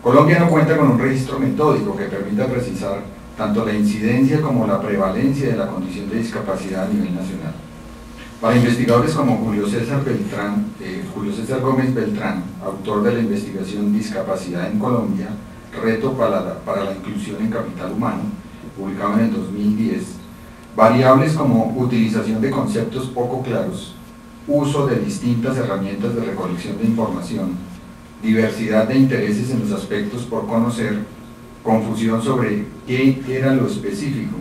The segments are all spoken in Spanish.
Colombia no cuenta con un registro metódico que permita precisar tanto la incidencia como la prevalencia de la condición de discapacidad a nivel nacional. Para investigadores como Julio César Gómez Beltrán, autor de la investigación Discapacidad en Colombia, reto para la inclusión en capital humano, publicado en el 2010, variables como utilización de conceptos poco claros, uso de distintas herramientas de recolección de información, diversidad de intereses en los aspectos por conocer, confusión sobre qué era lo específico,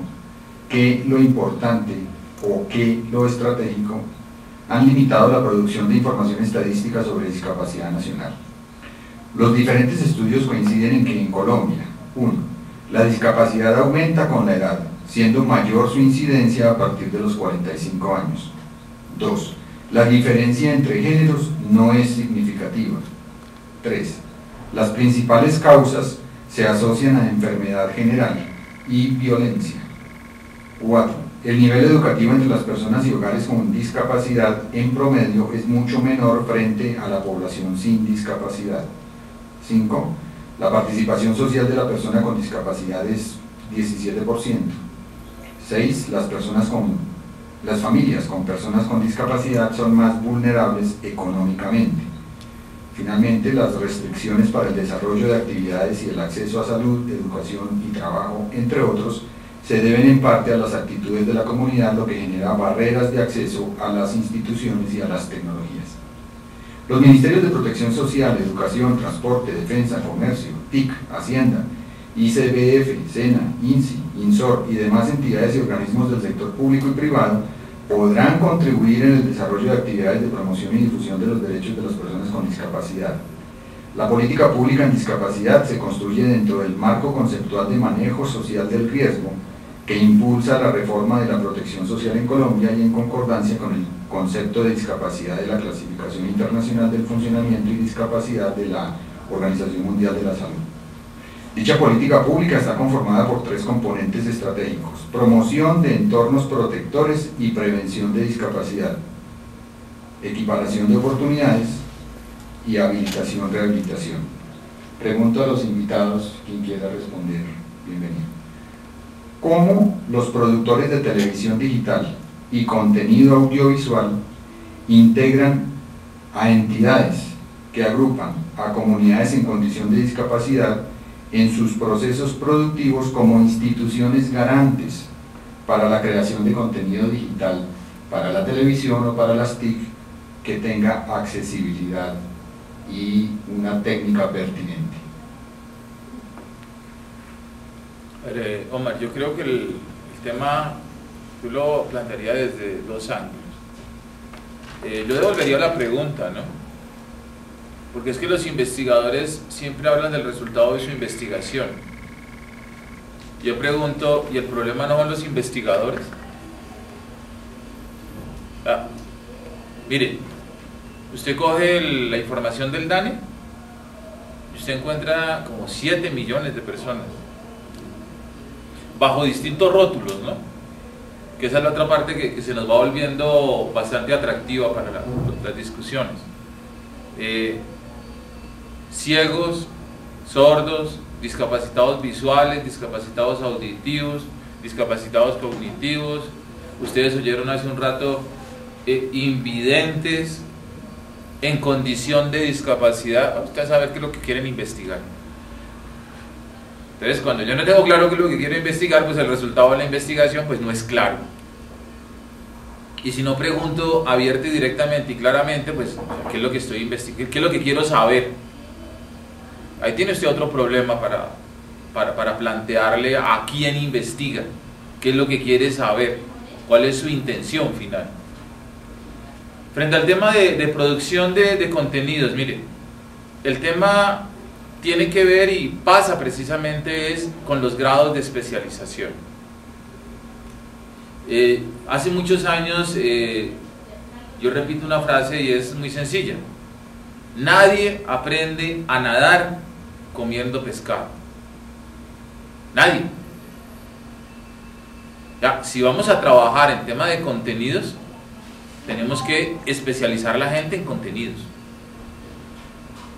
qué lo importante o qué lo estratégico, han limitado la producción de información estadística sobre discapacidad nacional. Los diferentes estudios coinciden en que en Colombia, 1. La discapacidad aumenta con la edad, siendo mayor su incidencia a partir de los 45 años. 2. La diferencia entre géneros no es significativa. 3. Las principales causas se asocian a enfermedad general y violencia. 4. El nivel educativo entre las personas y hogares con discapacidad en promedio es mucho menor frente a la población sin discapacidad. 5. La participación social de la persona con discapacidad es 17%. 6. Las familias con personas con discapacidad son más vulnerables económicamente. Finalmente, las restricciones para el desarrollo de actividades y el acceso a salud, educación y trabajo, entre otros, se deben en parte a las actitudes de la comunidad, lo que genera barreras de acceso a las instituciones y a las tecnologías. Los Ministerios de Protección Social, Educación, Transporte, Defensa, Comercio, TIC, Hacienda, ICBF, SENA, INSI, INSOR y demás entidades y organismos del sector público y privado podrán contribuir en el desarrollo de actividades de promoción y difusión de los derechos de las personas con discapacidad. La política pública en discapacidad se construye dentro del marco conceptual de manejo social del riesgo que impulsa la reforma de la protección social en Colombia y en concordancia con el concepto de discapacidad de la Clasificación Internacional del Funcionamiento y Discapacidad de la Organización Mundial de la Salud. Dicha política pública está conformada por 3 componentes estratégicos: promoción de entornos protectores y prevención de discapacidad, equiparación de oportunidades y habilitación-rehabilitación. Pregunto a los invitados, quien quiera responder, bienvenido. ¿Cómo los productores de televisión digital y contenido audiovisual integran a entidades que agrupan a comunidades en condición de discapacidad en sus procesos productivos como instituciones garantes para la creación de contenido digital para la televisión o para las TIC que tenga accesibilidad y una técnica pertinente? Omar, yo creo que el tema yo lo plantearía desde 2 ángulos. Yo devolvería la pregunta, ¿no? Porque es que los investigadores siempre hablan del resultado de su investigación. Yo pregunto, ¿y el problema no son los investigadores? Mire, usted coge la información del DANE y usted encuentra como 7 millones de personas bajo distintos rótulos, ¿no? Que esa es la otra parte que se nos va volviendo bastante atractiva para las discusiones. Ciegos, sordos, discapacitados visuales, discapacitados auditivos, discapacitados cognitivos. Ustedes oyeron hace un rato invidentes en condición de discapacidad. Ustedes saben qué es lo que quieren investigar. Entonces, cuando yo no tengo claro qué es lo que quiero investigar, pues el resultado de la investigación pues no es claro. Y si no pregunto abierta y directamente y claramente, pues qué es lo que estoy investigando, qué es lo que quiero saber. Ahí tiene usted otro problema para plantearle a quién investiga, qué es lo que quiere saber, cuál es su intención final. Frente al tema de producción de contenidos, mire, el tema tiene que ver y pasa precisamente con los grados de especialización. Hace muchos años yo repito una frase y es muy sencilla: nadie aprende a nadar comiendo pescado. Nadie. Ya, si vamos a trabajar en tema de contenidos, tenemos que especializar la gente en contenidos.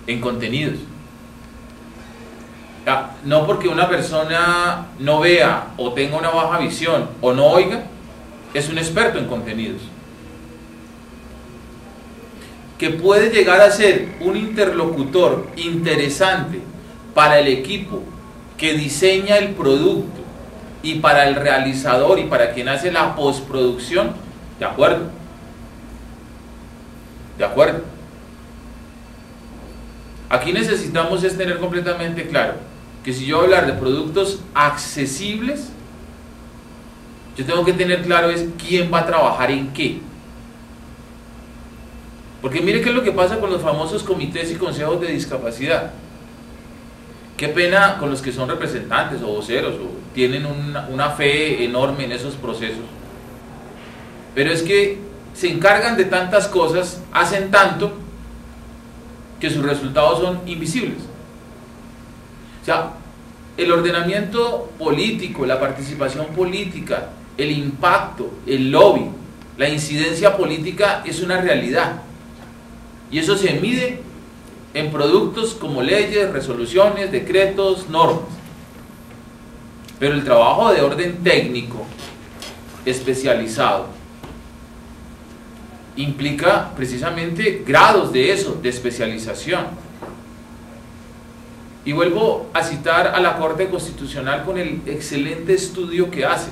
En contenidos. No porque una persona no vea o tenga una baja visión o no oiga, es un experto en contenidos. Que puede llegar a ser un interlocutor interesante para el equipo que diseña el producto y para el realizador y para quien hace la postproducción, de acuerdo. De acuerdo. Aquí necesitamos es tener completamente claro que si yo voy a hablar de productos accesibles, yo tengo que tener claro es quién va a trabajar en qué. Porque mire qué es lo que pasa con los famosos comités y consejos de discapacidad. Qué pena con los que son representantes o voceros o tienen una fe enorme en esos procesos. Pero es que se encargan de tantas cosas, hacen tanto, que sus resultados son invisibles. O sea, el ordenamiento político, la participación política, el impacto, el lobby, la incidencia política es una realidad. Y eso se mide en productos como leyes, resoluciones, decretos, normas. Pero el trabajo de orden técnico, especializado, implica precisamente grados de eso, de especialización. Y vuelvo a citar a la Corte Constitucional con el excelente estudio que hace.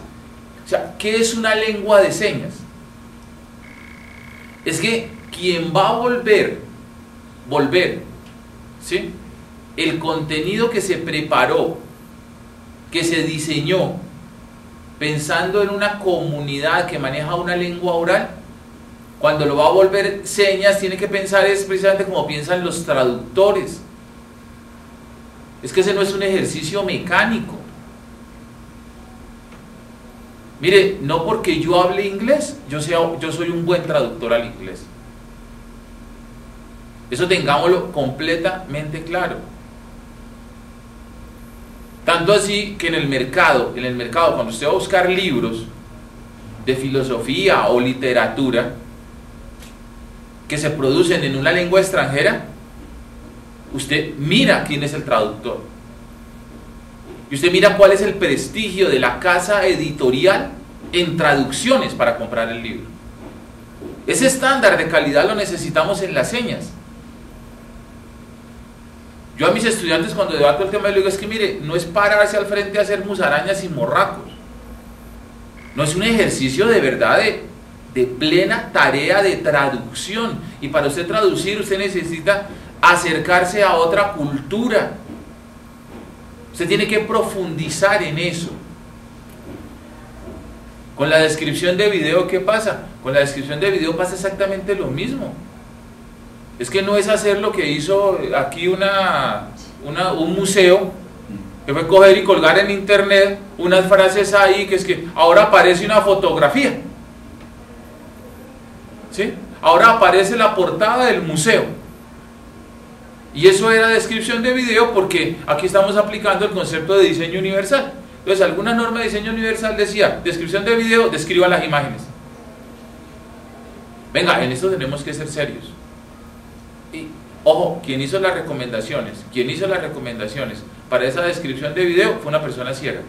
O sea, ¿qué es una lengua de señas? Es que quien va a volver, ¿sí?, el contenido que se preparó, que se diseñó, pensando en una comunidad que maneja una lengua oral, cuando lo va a volver señas, tiene que pensar es precisamente como piensan los traductores. Es que ese no es un ejercicio mecánico. Mire, no porque yo hable inglés, yo soy un buen traductor al inglés. Eso tengámoslo completamente claro. Tanto así que en el mercado, cuando usted va a buscar libros de filosofía o literatura que se producen en una lengua extranjera, usted mira quién es el traductor. Y usted mira cuál es el prestigio de la casa editorial en traducciones para comprar el libro. Ese estándar de calidad lo necesitamos en las señas. Yo a mis estudiantes cuando debato el tema les digo, es que mire, no es pararse al frente a hacer musarañas y morracos. No, es un ejercicio de verdad de plena tarea de traducción. Y para usted traducir, usted necesita acercarse a otra cultura. Usted tiene que profundizar en eso. Con la descripción de video, ¿qué pasa? Con la descripción de video pasa exactamente lo mismo. Es que no es hacer lo que hizo aquí un museo, que fue coger y colgar en internet unas frases ahí, que es que ahora aparece una fotografía, ¿sí? Ahora aparece la portada del museo. Y eso era descripción de video porque aquí estamos aplicando el concepto de diseño universal. Entonces, alguna norma de diseño universal decía, descripción de video, describa las imágenes. Venga, en esto tenemos que ser serios. Y, ojo, quien hizo las recomendaciones para esa descripción de video fue una persona ciega.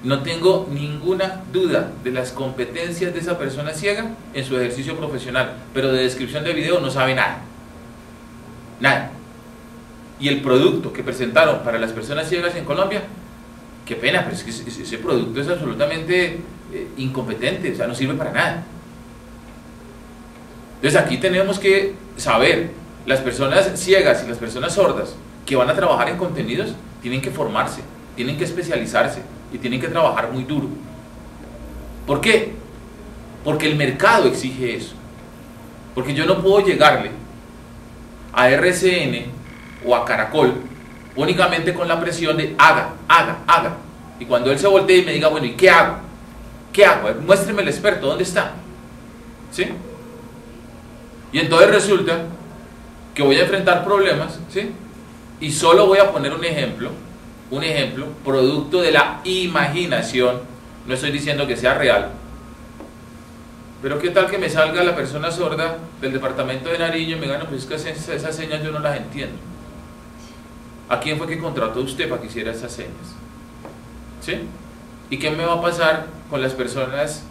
No tengo ninguna duda de las competencias de esa persona ciega en su ejercicio profesional, pero de descripción de video no sabe nada. Nada. Y el producto que presentaron para las personas ciegas en Colombia, qué pena, pero es que ese producto es absolutamente incompetente, o sea, no sirve para nada. Entonces aquí tenemos que saber, las personas ciegas y las personas sordas que van a trabajar en contenidos tienen que formarse, tienen que especializarse y tienen que trabajar muy duro. ¿Por qué? Porque el mercado exige eso. Porque yo no puedo llegarle a RCN o a Caracol únicamente con la presión de haga. Y cuando él se voltee y me diga, bueno, ¿y qué hago? ¿Qué hago? Muéstreme el experto, ¿dónde está? ¿Sí? Y entonces resulta que voy a enfrentar problemas, ¿sí? Y solo voy a poner un ejemplo, producto de la imaginación, no estoy diciendo que sea real, pero qué tal que me salga la persona sorda del departamento de Nariño y me diga, no, pues es que esas señas yo no las entiendo. ¿A quién fue que contrató usted para que hiciera esas señas? ¿Sí? ¿Y qué me va a pasar con las personas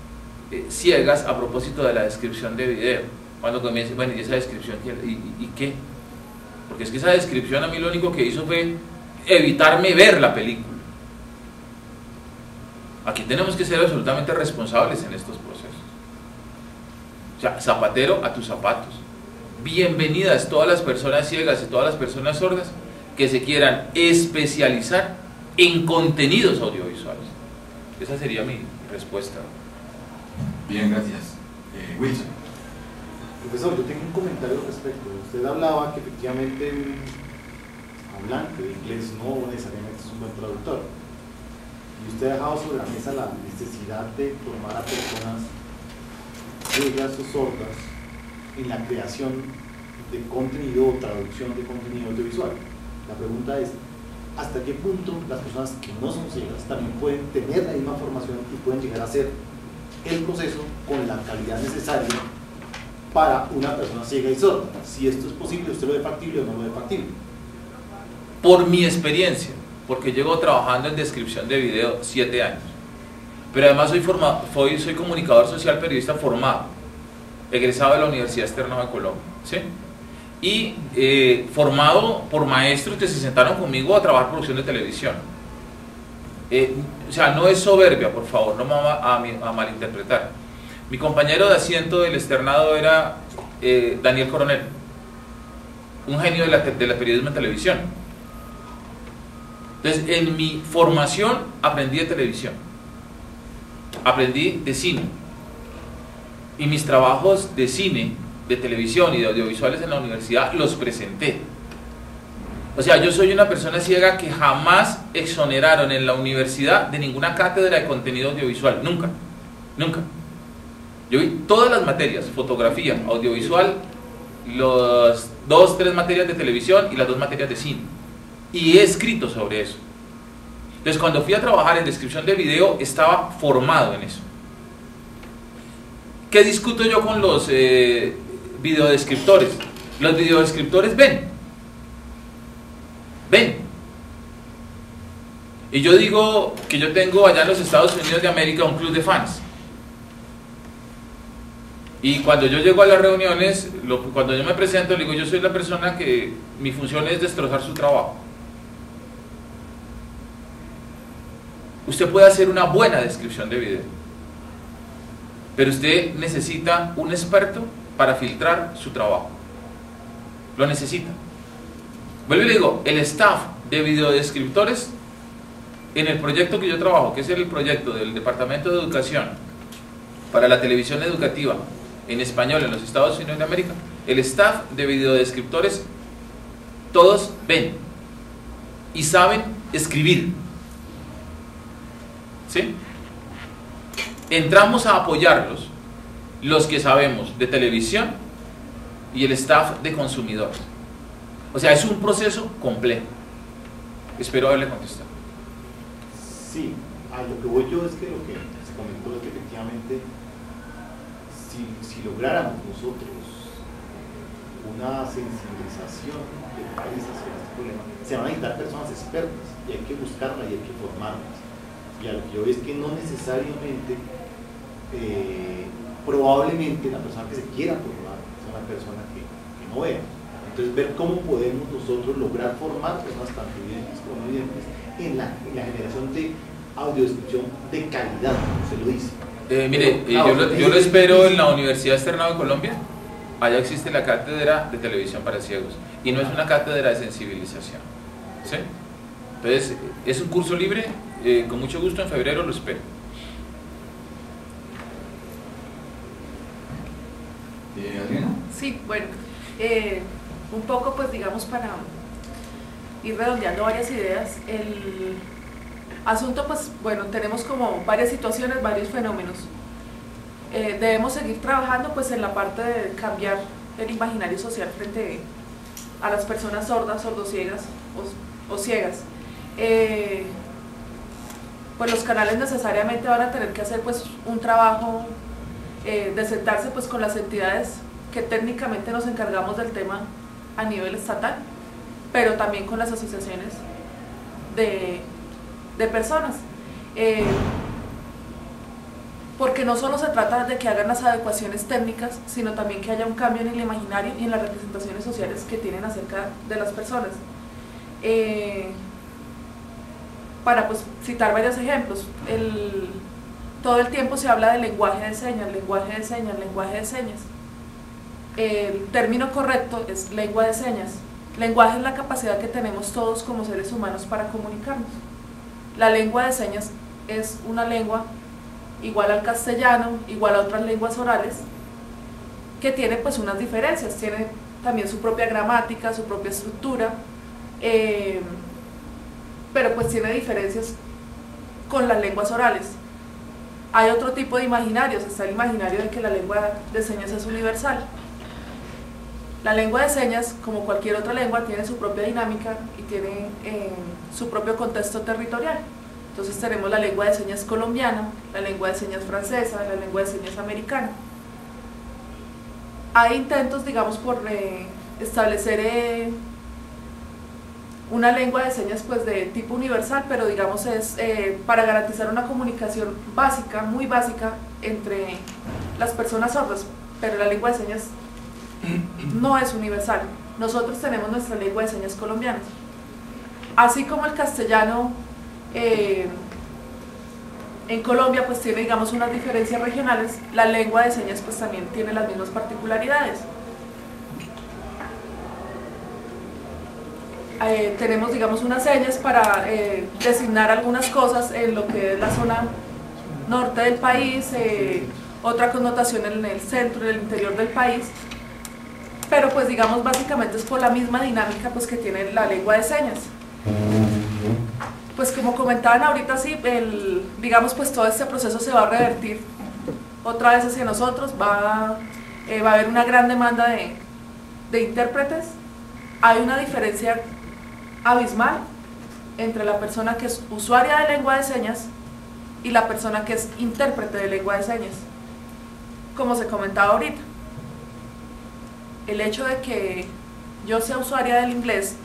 ciegas a propósito de la descripción de video? Cuando comience, bueno, ¿y esa descripción y qué? Porque es que esa descripción a mí lo único que hizo fue evitarme ver la película. Aquí tenemos que ser absolutamente responsables en estos procesos. O sea, zapatero a tus zapatos. Bienvenidas todas las personas ciegas y todas las personas sordas que se quieran especializar en contenidos audiovisuales. Esa sería mi respuesta. Bien, gracias. Wilson. Profesor, yo tengo un comentario al respecto. Usted hablaba que efectivamente un hablante de inglés no necesariamente es un buen traductor. Y usted ha dejado sobre la mesa la necesidad de formar a personas ciegas o sordas en la creación de contenido o traducción de contenido audiovisual. La pregunta es, ¿hasta qué punto las personas que no son ciegas también pueden tener la misma formación y pueden llegar a hacer el proceso con la calidad necesaria para una persona ciega y sorda? Si esto es posible, ¿usted lo ve factible o no lo ve factible? Por mi experiencia, porque llevo trabajando en descripción de video 7 años, pero además soy comunicador social, periodista formado, egresado de la Universidad Externa de Colombia, ¿sí? Y formado por maestros que se sentaron conmigo a trabajar producción de televisión. O sea, no es soberbia, por favor, no me va a malinterpretar. Mi compañero de asiento del externado era Daniel Coronel, un genio de la periodismo en televisión. Entonces, en mi formación aprendí de televisión, aprendí de cine, y mis trabajos de cine, de televisión y de audiovisuales en la universidad los presenté. O sea, yo soy una persona ciega que jamás exoneraron en la universidad de ninguna cátedra de contenido audiovisual, nunca, nunca. Yo vi todas las materias, fotografía, audiovisual, las 2, 3 materias de televisión y las 2 materias de cine. Y he escrito sobre eso. Entonces, cuando fui a trabajar en descripción de video, estaba formado en eso. ¿Qué discuto yo con los videodescriptores? Los videodescriptores ven. Y yo digo que yo tengo allá en los Estados Unidos de América un club de fans. Y cuando yo llego a las reuniones, cuando yo me presento, le digo, yo soy la persona que mi función es destrozar su trabajo. Usted puede hacer una buena descripción de video, pero usted necesita un experto para filtrar su trabajo. Lo necesita. Vuelvo y le digo, el staff de videodescriptores en el proyecto que yo trabajo, que es el proyecto del Departamento de Educación para la televisión educativa en español en los Estados Unidos de América, el staff de videodescriptores todos ven y saben escribir. ¿Sí? Entramos a apoyarlos los que sabemos de televisión y el staff de consumidores. O sea, es un proceso complejo. Espero haberle contestado. Sí, a lo que voy yo es que lo que se comentó es que efectivamente si lográramos nosotros una sensibilización del país hacia este problema, se van a necesitar personas expertas y hay que buscarlas y hay que formarlas. Y a lo que yo veo es que no necesariamente, probablemente la persona que se quiera formar es una persona que no vea. Entonces, ver cómo podemos nosotros lograr formar personas tanto videntes como no videntes en la generación de audiodescripción de calidad, como se lo dice. Mire, yo lo espero en la Universidad Externa de Colombia. Allá existe la cátedra de televisión para ciegos y no es una cátedra de sensibilización, ¿sí? Entonces, es un curso libre, con mucho gusto en febrero lo espero. ¿Adriana? Sí, bueno, un poco pues digamos para ir redondeando varias ideas, el asunto pues bueno, tenemos como varias situaciones, varios fenómenos. Debemos seguir trabajando pues en la parte de cambiar el imaginario social frente a las personas sordas, sordociegas o ciegas. Pues los canales necesariamente van a tener que hacer pues un trabajo de sentarse pues con las entidades que técnicamente nos encargamos del tema a nivel estatal pero también con las asociaciones de personas. Porque no solo se trata de que hagan las adecuaciones técnicas, sino también que haya un cambio en el imaginario y en las representaciones sociales que tienen acerca de las personas. Para pues citar varios ejemplos, todo el tiempo se habla de lenguaje de señas, lenguaje de señas, lenguaje de señas. El término correcto es lengua de señas. Lenguaje es la capacidad que tenemos todos como seres humanos para comunicarnos. La lengua de señas es una lengua igual al castellano, igual a otras lenguas orales, que tiene pues unas diferencias, tiene también su propia gramática, su propia estructura, pero pues tiene diferencias con las lenguas orales. Hay otro tipo de imaginarios, está el imaginario de que la lengua de señas es universal. La lengua de señas, como cualquier otra lengua, tiene su propia dinámica y tiene su propio contexto territorial. Entonces tenemos la lengua de señas colombiana, la lengua de señas francesa, la lengua de señas americana. Hay intentos, digamos, por establecer una lengua de señas pues de tipo universal, pero digamos es para garantizar una comunicación básica, muy básica, entre las personas sordas, pero la lengua de señas no es universal. Nosotros tenemos nuestra lengua de señas colombianas. Así como el castellano en Colombia pues tiene, digamos, unas diferencias regionales, la lengua de señas pues también tiene las mismas particularidades. Tenemos, digamos, unas señas para designar algunas cosas en lo que es la zona norte del país, otra connotación en el centro, en el interior del país, pero pues digamos básicamente es por la misma dinámica pues que tiene la lengua de señas. Pues como comentaban ahorita, sí, digamos pues todo este proceso se va a revertir otra vez hacia nosotros, va a haber una gran demanda de intérpretes. Hay una diferencia abismal entre la persona que es usuaria de lengua de señas y la persona que es intérprete de lengua de señas, como se comentaba ahorita. El hecho de que yo sea usuaria del inglés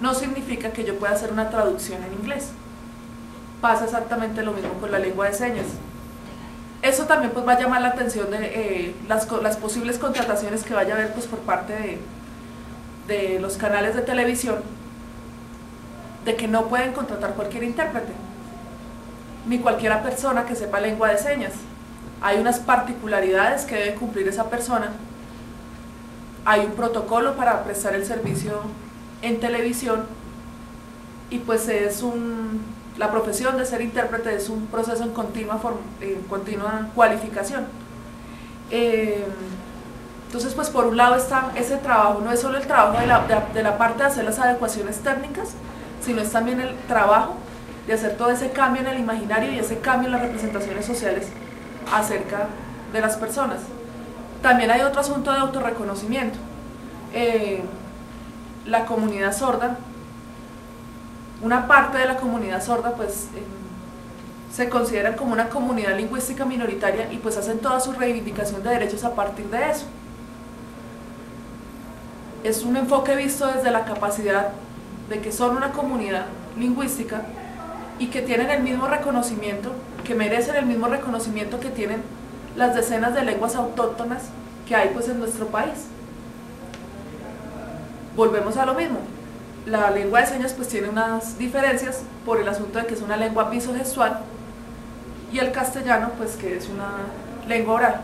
no significa que yo pueda hacer una traducción en inglés. Pasa exactamente lo mismo con la lengua de señas. Eso también pues va a llamar la atención de las posibles contrataciones que vaya a haber pues por parte de los canales de televisión, de que no pueden contratar cualquier intérprete, ni cualquiera persona que sepa lengua de señas. Hay unas particularidades que debe cumplir esa persona, hay un protocolo para prestar el servicio en televisión y pues la profesión de ser intérprete es un proceso en continua cualificación. Entonces pues por un lado está ese trabajo, no es solo el trabajo de la parte de hacer las adecuaciones técnicas, sino es también el trabajo de hacer todo ese cambio en el imaginario y ese cambio en las representaciones sociales acerca de las personas. También hay otro asunto de autorreconocimiento. La comunidad sorda, una parte de la comunidad sorda pues se consideran como una comunidad lingüística minoritaria y pues hacen toda su reivindicación de derechos a partir de eso. Es un enfoque visto desde la capacidad de que son una comunidad lingüística y que tienen el mismo reconocimiento, que merecen el mismo reconocimiento que tienen las decenas de lenguas autóctonas que hay pues en nuestro país. Volvemos a lo mismo, la lengua de señas pues tiene unas diferencias por el asunto de que es una lengua visogestual y el castellano pues que es una lengua oral.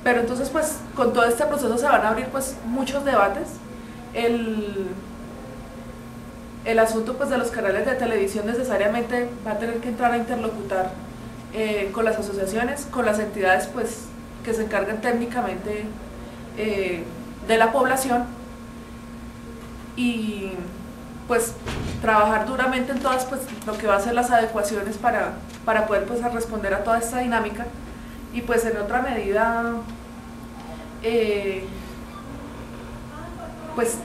Pero entonces pues con todo este proceso se van a abrir pues muchos debates. El asunto pues de los canales de televisión necesariamente va a tener que entrar a interlocutar con las asociaciones, con las entidades pues que se encargan técnicamente de la población y pues trabajar duramente en todas pues lo que va a ser las adecuaciones para poder pues responder a toda esta dinámica y pues en otra medida pues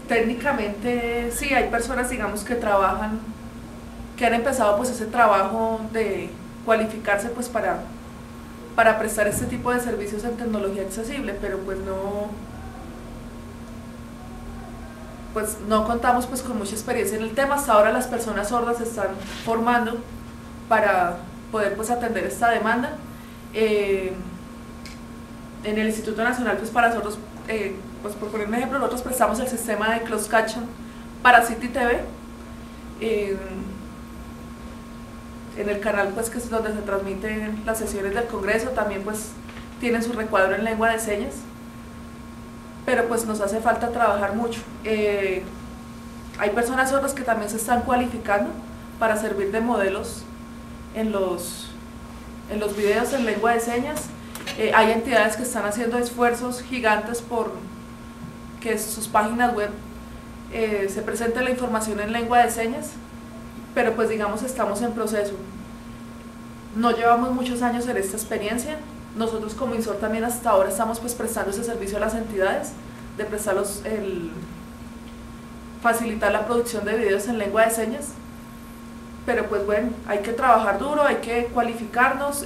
técnicamente sí hay personas digamos que trabajan, que han empezado pues ese trabajo de cualificarse pues para prestar este tipo de servicios en tecnología accesible, pero pues pues no contamos pues con mucha experiencia en el tema. Hasta ahora las personas sordas se están formando para poder pues atender esta demanda. En el Instituto Nacional pues para sordos, pues por poner un ejemplo, nosotros prestamos el sistema de closed caption para City TV, en el canal pues que es donde se transmiten las sesiones del Congreso. También pues tienen su recuadro en lengua de señas, pero pues nos hace falta trabajar mucho. Hay personas sordas que también se están cualificando para servir de modelos en los videos en lengua de señas. Hay entidades que están haciendo esfuerzos gigantes por que sus páginas web se presente la información en lengua de señas, pero pues digamos estamos en proceso. No llevamos muchos años en esta experiencia. Nosotros como INSOR también hasta ahora estamos pues prestando ese servicio a las entidades, de prestarlos facilitar la producción de videos en lengua de señas. Pero pues bueno, hay que trabajar duro, hay que cualificarnos,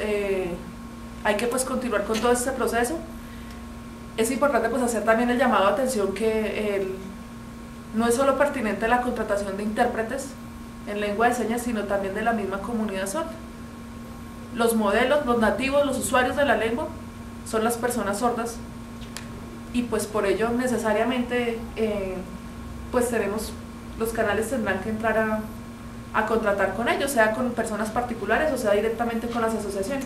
hay que pues continuar con todo este proceso. Es importante pues hacer también el llamado de atención que no es solo pertinente la contratación de intérpretes en lengua de señas, sino también de la misma comunidad sorda. Los modelos, los nativos, los usuarios de la lengua son las personas sordas, y pues por ello necesariamente pues los canales tendrán que entrar a contratar con ellos, sea con personas particulares o sea directamente con las asociaciones.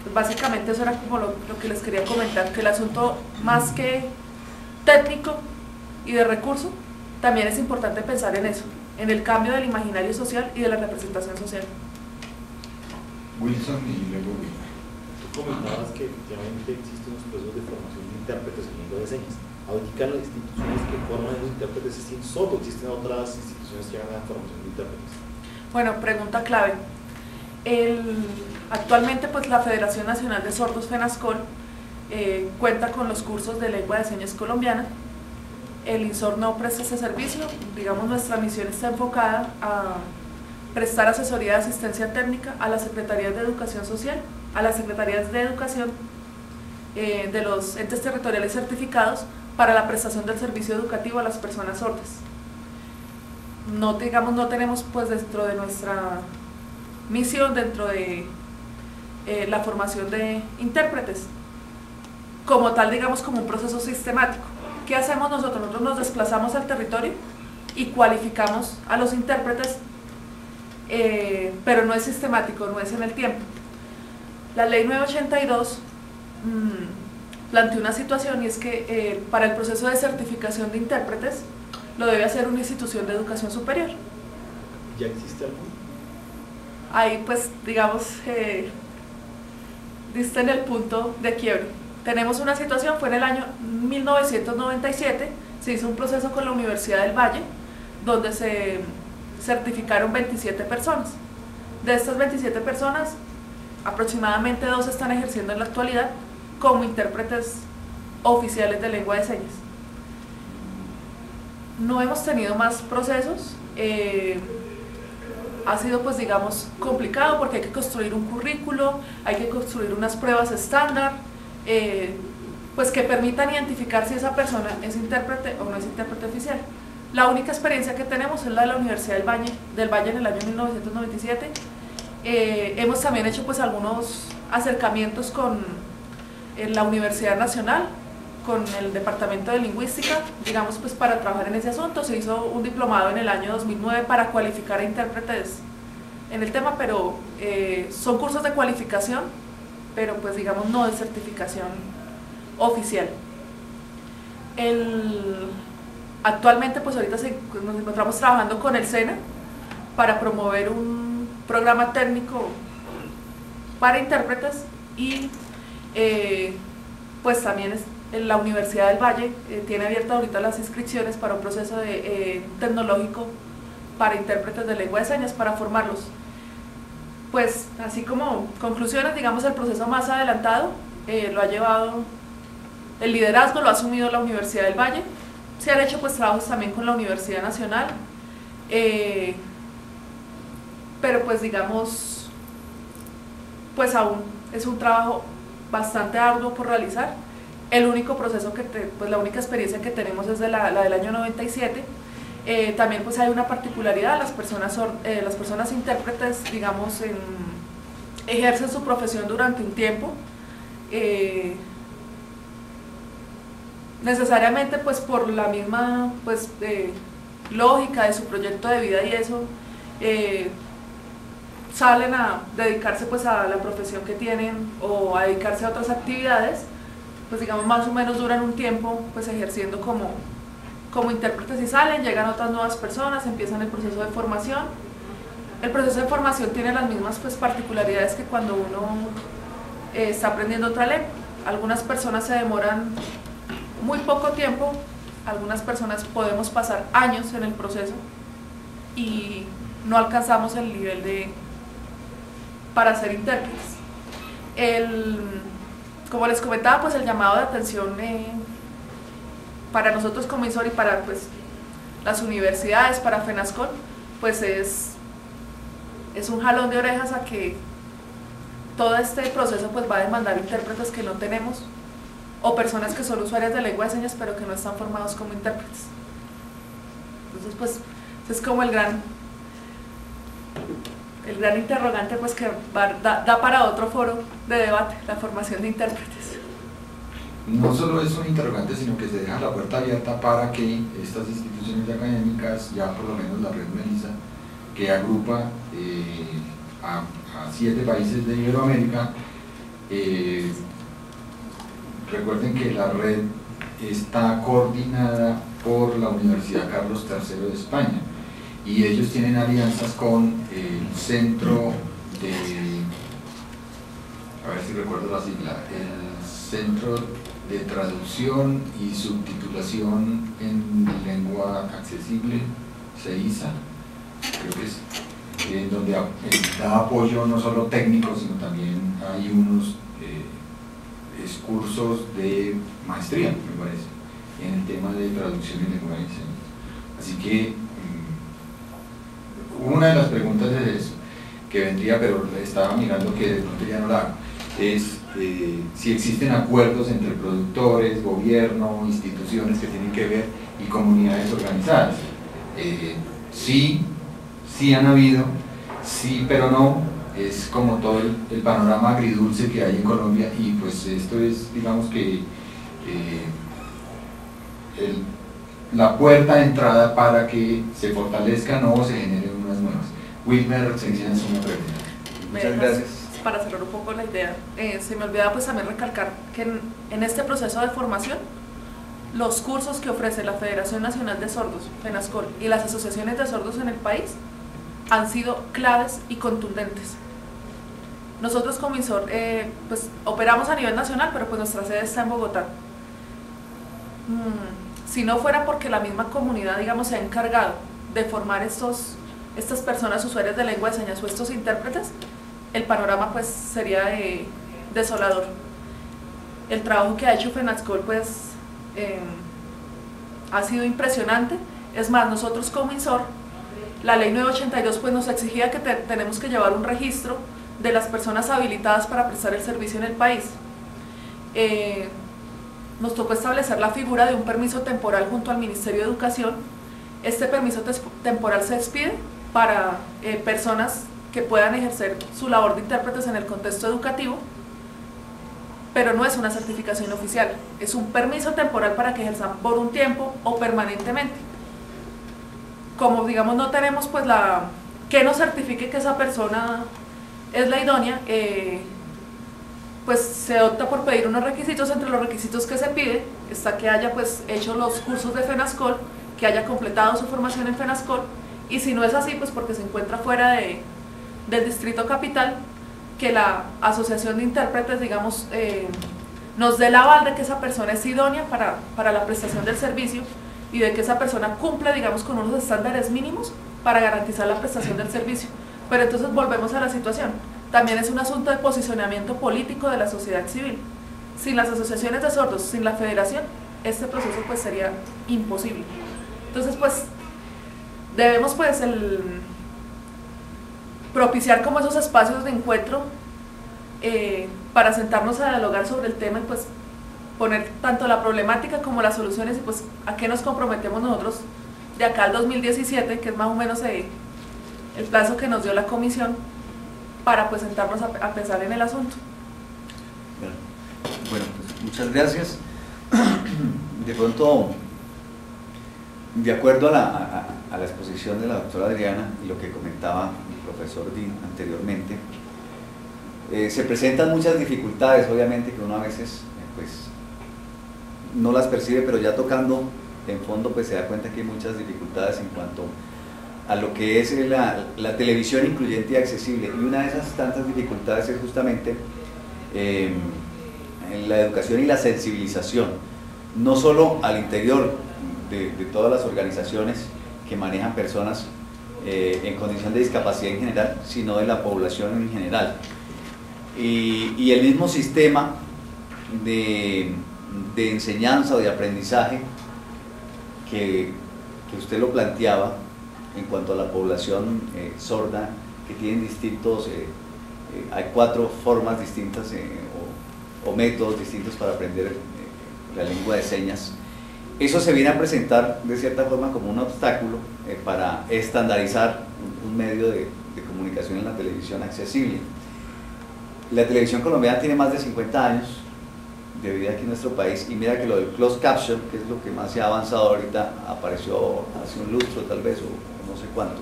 Pues básicamente eso era como lo que les quería comentar, que el asunto más que técnico y de recurso, también es importante pensar en eso, en el cambio del imaginario social y de la representación social. Wilson y luego Wilmer. Tú comentabas que efectivamente existen unos procesos de formación de intérpretes en lengua de señas. Ahorita las instituciones que forman los intérpretes es solo, existen otras instituciones que hagan la formación de intérpretes. Bueno, pregunta clave. Actualmente pues la Federación Nacional de Sordos, FENASCOL, cuenta con los cursos de lengua de señas colombiana. El INSOR no presta ese servicio. Digamos, nuestra misión está enfocada a prestar asesoría de asistencia técnica a las Secretarías de Educación Social, a las Secretarías de Educación de los entes territoriales certificados para la prestación del servicio educativo a las personas sordas. No tenemos pues dentro de nuestra misión, dentro de la formación de intérpretes, como tal, digamos, como un proceso sistemático. ¿Qué hacemos nosotros? Nosotros nos desplazamos al territorio y cualificamos a los intérpretes, pero no es sistemático, no es en el tiempo. La ley 982 plantea una situación, y es que para el proceso de certificación de intérpretes lo debe hacer una institución de educación superior. ¿Ya existe algo? Ahí pues digamos diste en el punto de quiebre. Tenemos una situación, fue en el año 1997, se hizo un proceso con la Universidad del Valle, donde se certificaron 27 personas. De estas 27 personas, aproximadamente 2 están ejerciendo en la actualidad como intérpretes oficiales de lengua de señas. No hemos tenido más procesos. Ha sido pues digamos complicado porque hay que construir un currículo, hay que construir unas pruebas estándar, pues que permitan identificar si esa persona es intérprete o no es intérprete oficial. La única experiencia que tenemos es la de la Universidad del Valle en el año 1997. Hemos también hecho pues algunos acercamientos con la Universidad Nacional, con el Departamento de Lingüística, digamos pues para trabajar en ese asunto. Se hizo un diplomado en el año 2009 para cualificar a intérpretes en el tema, pero son cursos de cualificación, pero pues digamos no de certificación oficial. Actualmente pues ahorita nos encontramos trabajando con el SENA para promover un programa técnico para intérpretes, y pues también la Universidad del Valle tiene abiertas ahorita las inscripciones para un proceso tecnológico para intérpretes de lengua de señas, para formarlos. Pues así como conclusiones, digamos, el proceso más adelantado lo ha llevado, el liderazgo lo ha asumido la Universidad del Valle. Se han hecho pues trabajos también con la Universidad Nacional, pero pues digamos, pues aún es un trabajo bastante arduo por realizar, El único proceso pues la única experiencia que tenemos es la del año 97. También pues hay una particularidad, las personas intérpretes, digamos, ejercen su profesión durante un tiempo, necesariamente pues por la misma pues, lógica de su proyecto de vida y eso, salen a dedicarse pues a la profesión que tienen o a dedicarse a otras actividades, pues digamos más o menos duran un tiempo pues ejerciendo como intérpretes y salen, llegan otras nuevas personas, empiezan el proceso de formación. El proceso de formación tiene las mismas pues particularidades que cuando uno está aprendiendo otra lengua. Algunas personas se demoran muy poco tiempo, algunas personas podemos pasar años en el proceso y no alcanzamos el nivel para ser intérpretes. Como les comentaba, pues el llamado de atención para nosotros como INSOR y para pues, las universidades, para FENASCOL, pues es un jalón de orejas a que todo este proceso pues va a demandar intérpretes que no tenemos o personas que son usuarias de lengua de señas pero que no están formados como intérpretes. Entonces pues es como el gran interrogante pues que da para otro foro de debate, la formación de intérpretes. No solo es un interrogante, sino que se deja la puerta abierta para que estas instituciones académicas, ya por lo menos la red Melissa, que agrupa a 7 países de Iberoamérica, recuerden que la red está coordinada por la Universidad Carlos III de España y ellos tienen alianzas con el Centro de, a ver si recuerdo la sigla, el Centro de Traducción y Subtitulación en Lengua Accesible, CEISA, creo que es, donde da apoyo no solo técnico, sino también hay unos cursos de maestría, me parece, en el tema de traducción y lenguaje de señas. Así que una de las preguntas es eso, que vendría, pero estaba mirando que de pronto ya no la hago, es si existen acuerdos entre productores, gobierno, instituciones que tienen que ver y comunidades organizadas. Sí han habido, sí pero no, es como todo el panorama agridulce que hay en Colombia y pues esto es, digamos que la puerta de entrada para que se fortalezcan o se generen unas nuevas. Wilmer, se inicia una pregunta. Muchas gracias. Para cerrar un poco la idea, se me olvidaba pues también recalcar que en este proceso de formación, los cursos que ofrece la Federación Nacional de Sordos, FENASCOL, y las asociaciones de sordos en el país han sido claves y contundentes. Nosotros como INSOR pues operamos a nivel nacional, pero pues nuestra sede está en Bogotá. Si no fuera porque la misma comunidad, digamos, se ha encargado de formar estas personas usuarias de lengua de señas o estos intérpretes, el panorama pues sería desolador. El trabajo que ha hecho FENASCOL pues ha sido impresionante. Es más, nosotros como INSOR, la ley 982 pues nos exigía que tenemos que llevar un registro de las personas habilitadas para prestar el servicio en el país. Nos tocó establecer la figura de un permiso temporal junto al Ministerio de Educación. Este permiso temporal se expide para personas que puedan ejercer su labor de intérpretes en el contexto educativo, pero no es una certificación oficial, es un permiso temporal para que ejerzan por un tiempo o permanentemente. Como digamos no tenemos pues que nos certifique que esa persona es la idónea, pues se opta por pedir unos requisitos. Entre los requisitos que se pide está que haya pues hecho los cursos de FENASCOL, que haya completado su formación en FENASCOL, y si no es así pues porque se encuentra fuera del distrito capital, que la asociación de intérpretes digamos nos dé el aval de que esa persona es idónea para la prestación del servicio y de que esa persona cumple digamos con unos estándares mínimos para garantizar la prestación del servicio. Pero entonces volvemos a la situación, también es un asunto de posicionamiento político de la sociedad civil. Sin las asociaciones de sordos, sin la federación, este proceso pues sería imposible. Entonces pues debemos pues propiciar como esos espacios de encuentro para sentarnos a dialogar sobre el tema y pues poner tanto la problemática como las soluciones y pues a qué nos comprometemos nosotros de acá al 2017, que es más o menos el plazo que nos dio la comisión para pues sentarnos a pensar en el asunto. Bueno, pues muchas gracias. De pronto, de acuerdo a la exposición de la doctora Adriana y lo que comentaba el profesor Dean anteriormente, se presentan muchas dificultades, obviamente, que uno a veces pues, no las percibe, pero ya tocando en fondo pues se da cuenta que hay muchas dificultades en cuanto a lo que es la televisión incluyente y accesible, y una de esas tantas dificultades es justamente en la educación y la sensibilización, no solo al interior de todas las organizaciones que manejan personas en condición de discapacidad en general, sino de la población en general. Y el mismo sistema de enseñanza o de aprendizaje que usted lo planteaba en cuanto a la población sorda, que tienen distintos, hay 4 formas distintas o métodos distintos para aprender la lengua de señas. Eso se viene a presentar de cierta forma como un obstáculo para estandarizar un medio de comunicación en la televisión accesible. La televisión colombiana tiene más de 50 años de vida aquí en nuestro país, y mira que lo del closed caption, que es lo que más se ha avanzado ahorita, apareció hace un lustro tal vez, o no sé cuánto,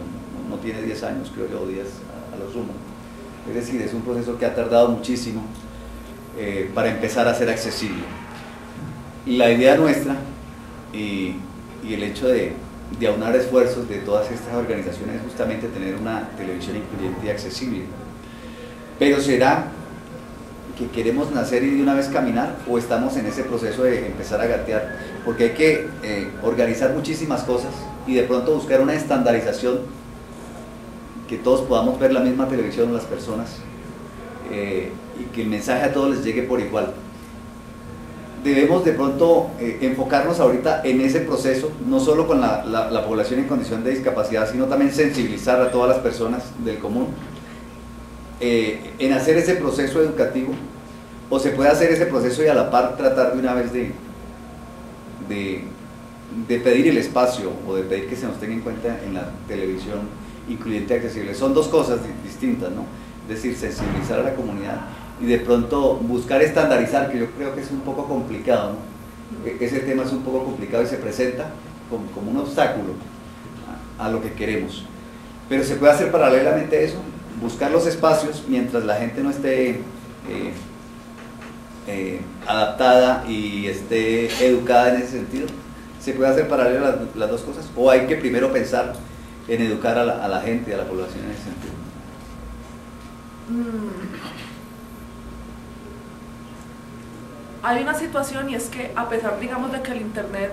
no tiene 10 años creo yo, 10 a lo sumo. Es decir, es un proceso que ha tardado muchísimo para empezar a ser accesible. La idea nuestra y el hecho de aunar esfuerzos de todas estas organizaciones es justamente tener una televisión incluyente y accesible. Pero ¿será que queremos nacer y de una vez caminar, o estamos en ese proceso de empezar a gatear? Porque hay que organizar muchísimas cosas y de pronto buscar una estandarización, que todos podamos ver la misma televisión, las personas, y que el mensaje a todos les llegue por igual. Debemos de pronto enfocarnos ahorita en ese proceso, no solo con la población en condición de discapacidad, sino también sensibilizar a todas las personas del común, en hacer ese proceso educativo, o se puede hacer ese proceso y a la par tratar de una vez de pedir el espacio, o de pedir que se nos tenga en cuenta en la televisión incluyente y accesible. Son 2 cosas distintas, ¿no? Es decir, sensibilizar a la comunidad y de pronto buscar estandarizar, que yo creo que es un poco complicado, ¿no? Ese tema es un poco complicado y se presenta como un obstáculo a lo que queremos. Pero se puede hacer paralelamente eso, buscar los espacios mientras la gente no esté adaptada y esté educada en ese sentido. Se puede hacer paralelas las 2 cosas, o hay que primero pensar en educar a la gente, a la población en ese sentido. Hay una situación, y es que a pesar, digamos, de que el internet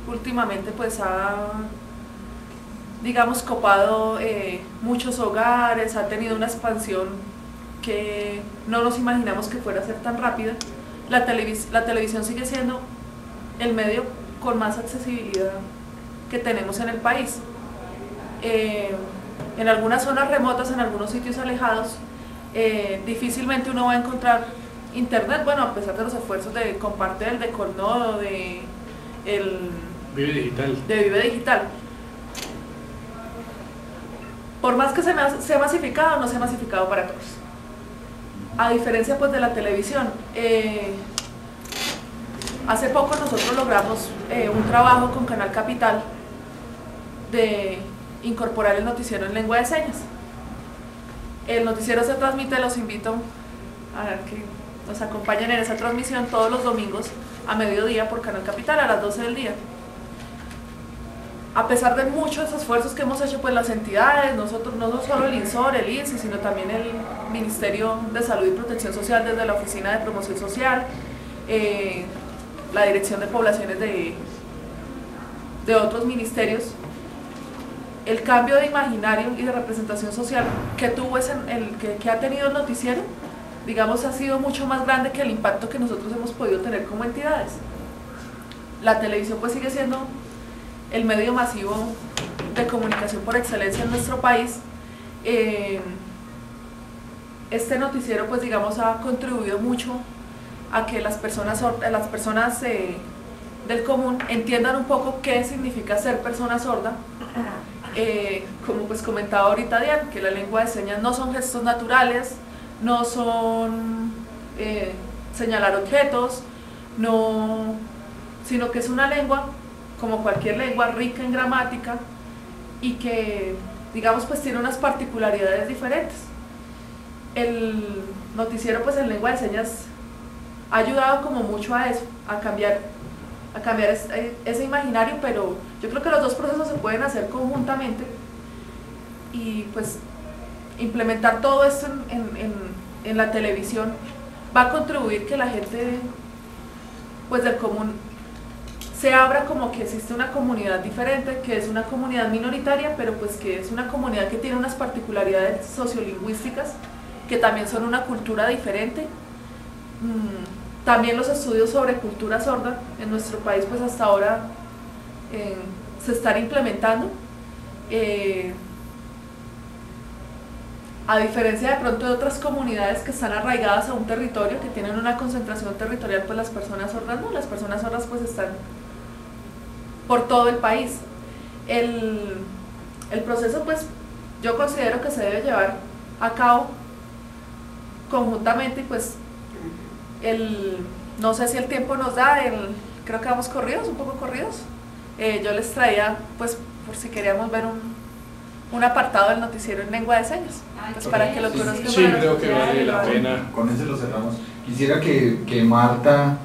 últimamente pues ha, digamos, copado muchos hogares, ha tenido una expansión que no nos imaginamos que fuera a ser tan rápida, la televisión sigue siendo el medio con más accesibilidad que tenemos en el país. En algunas zonas remotas, en algunos sitios alejados, difícilmente uno va a encontrar internet, bueno, a pesar de los esfuerzos de Comparte, de Colnodo, de Vive Digital. De Vive Digital. Por más que se ha masificado, no se ha masificado para todos. A diferencia pues de la televisión, hace poco nosotros logramos un trabajo con Canal Capital de incorporar el noticiero en lengua de señas. El noticiero se transmite, los invito a que nos acompañen en esa transmisión todos los domingos a mediodía por Canal Capital a las 12 del día. A pesar de muchos esfuerzos que hemos hecho, pues las entidades, nosotros, no solo el INSOR, el INSI, sino también el Ministerio de Salud y Protección Social desde la Oficina de Promoción Social, la Dirección de Poblaciones de otros ministerios, el cambio de imaginario y de representación social que tuvo que ha tenido el noticiero, digamos, ha sido mucho más grande que el impacto que nosotros hemos podido tener como entidades. La televisión pues sigue siendo el medio masivo de comunicación por excelencia en nuestro país. Este noticiero pues digamos ha contribuido mucho a que las personas del común entiendan un poco qué significa ser persona sorda. Como pues comentaba ahorita Diane, que la lengua de señas no son gestos naturales, no son señalar objetos, sino que es una lengua como cualquier lengua, rica en gramática y que, digamos, pues tiene unas particularidades diferentes. El noticiero pues en lengua de señas ha ayudado como mucho a eso, a cambiar ese imaginario, pero yo creo que los dos procesos se pueden hacer conjuntamente y pues implementar todo esto en la televisión va a contribuir que la gente pues del común se abra como que existe una comunidad diferente, que es una comunidad minoritaria, pero pues que es una comunidad que tiene unas particularidades sociolingüísticas que también son una cultura diferente. También los estudios sobre cultura sorda en nuestro país pues hasta ahora se están implementando. A diferencia de pronto de otras comunidades que están arraigadas a un territorio, que tienen una concentración territorial, pues las personas sordas no, las personas sordas pues están por todo el país. El proceso pues yo considero que se debe llevar a cabo conjuntamente y pues no sé si el tiempo nos da, creo que vamos corridos, un poco corridos. Yo les traía pues por si queríamos ver un apartado del noticiero en lengua de señas, pues para que lo conozcan. Sí, creo que vale la pena. Con ese lo cerramos. Quisiera que Marta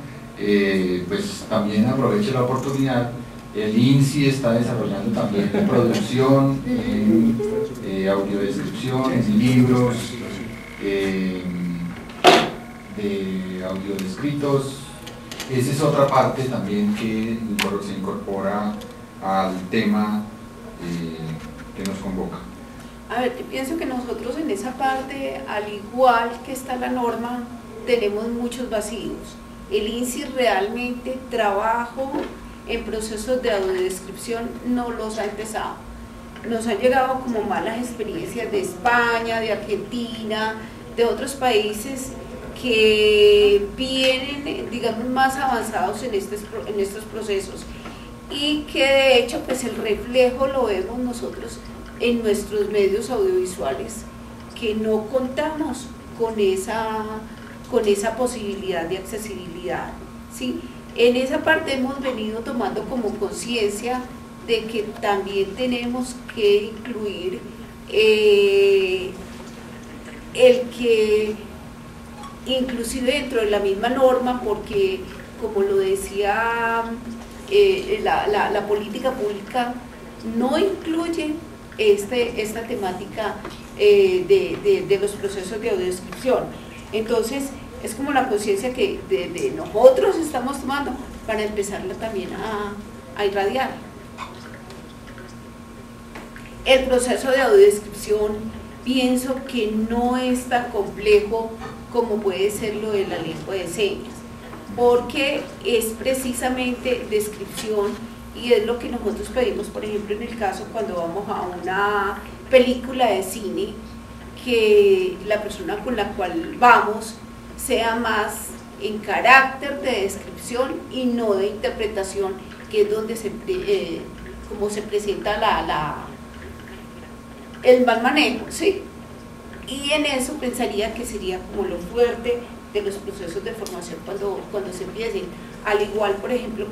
pues también aproveche la oportunidad. El INSI está desarrollando también producción en audiodescripción, en libros de audiodescritos. Esa es otra parte también que se incorpora al tema que nos convoca. A ver, yo pienso que nosotros en esa parte, al igual que está la norma, tenemos muchos vacíos. El INSI realmente trabajo en procesos de audiodescripción no los ha empezado. Nos han llegado como malas experiencias de España, de Argentina, de otros países que vienen, digamos, más avanzados en estos procesos y que de hecho pues el reflejo lo vemos nosotros en nuestros medios audiovisuales, que no contamos con esa posibilidad de accesibilidad, ¿sí? En esa parte hemos venido tomando como conciencia de que también tenemos que incluir el que inclusive dentro de la misma norma, porque como lo decía la política pública no incluye esta temática de los procesos de audiodescripción. Entonces es como la conciencia que de nosotros estamos tomando para empezarla también a irradiar. El proceso de audiodescripción pienso que no es tan complejo como puede ser lo de la lengua de señas, porque es precisamente descripción y es lo que nosotros pedimos, por ejemplo, en el caso cuando vamos a una película de cine, que la persona con la cual vamos sea más en carácter de descripción y no de interpretación, que es donde como se presenta el mal manejo, ¿sí? Y en eso pensaría que sería como lo fuerte de los procesos de formación cuando se empiecen, al igual, por ejemplo,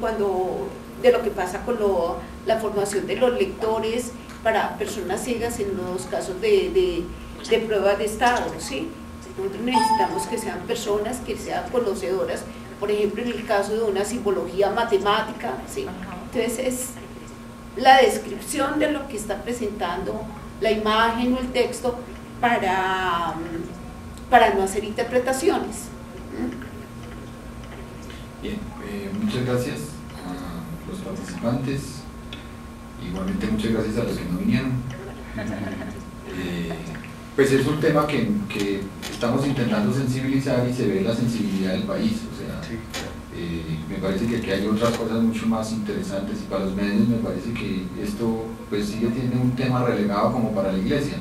de lo que pasa con la formación de los lectores para personas ciegas en los casos de pruebas de estado, ¿sí? Nosotros necesitamos que sean personas que sean conocedoras, por ejemplo, en el caso de una simbología matemática, ¿sí? Entonces es la descripción de lo que está presentando la imagen o el texto para no hacer interpretaciones. Bien, muchas gracias a los participantes, igualmente muchas gracias a los que no vinieron. Pues es un tema que estamos intentando sensibilizar y se ve la sensibilidad del país, o sea, me parece que aquí hay otras cosas mucho más interesantes y para los medios me parece que esto pues sigue siendo un tema relegado como para la iglesia.